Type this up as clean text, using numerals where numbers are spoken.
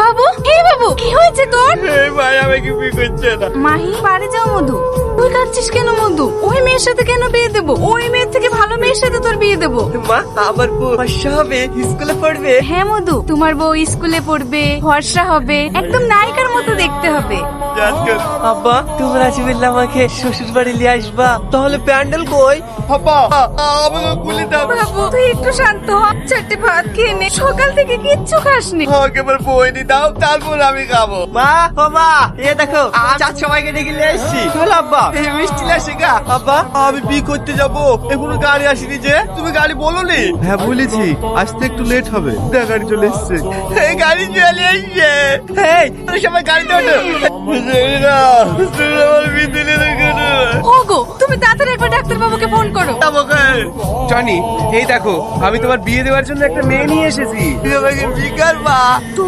বাবু, এই বাবু, কি হয়েছে তোর? এই ভাই আমাকে বিয়ে করছে না। মাহি, বাড়ি যাও মধু। তুই কাঁদছিস কেন মধু? ওই মেয়ের সাথে কেন বিয়ে দেবো? ওই মেয়ের থেকে ভালো মেয়ের সাথে তোর বিয়ে দেবো। মা আবার ফর্সা হবে, স্কুলে পড়বে। হ্যাঁ মধু, তোমার বউ স্কুলে পড়বে, ফর্সা হবে, একদম নায়িকার মতো দেখতে হবে। আব্বা তোমরা আজ বললে আমাকে শ্বশুর বাড়ি নিয়ে আসবা, তাহলে প্যান্ডেল কই? আব্বা আমাকে খুলে দাও। বাবু, তুই একটু শান্ত হ, চারটে ভাত খেয়ে নে। সকাল থেকে কিচ্ছু খাসনি। আমাকে এবার বই নি দাও, তারপর আমি খাবো। মা ও মা, এ দেখো চার সবাইকে ডেকে নিয়ে এসেছি। চলো আব্বা, এই মিষ্টি লেসে গা। আব্বা আমি বিয়ে করতে যাবো, এখনো গাড়ি আসেনি যে? তুমি গাড়ি বলোনি? হ্যাঁ বলেছি, আসতে একটু লেট হবে। দেখ গাড়ি চলে এসছে। এই গাড়ি চলে এসছে। এই তুই সবাই গাড়িতে ওঠো। আমার বিদ্যুৎ ওগো, তুমি তাড়াতাড়ি একবার ডাক্তার বাবুকে ফোন করো। জনি, এই দেখো আমি তোমার বিয়ে দেওয়ার জন্য একটা মেয়ে নিয়ে এসেছি। আমাকে বিকার মা।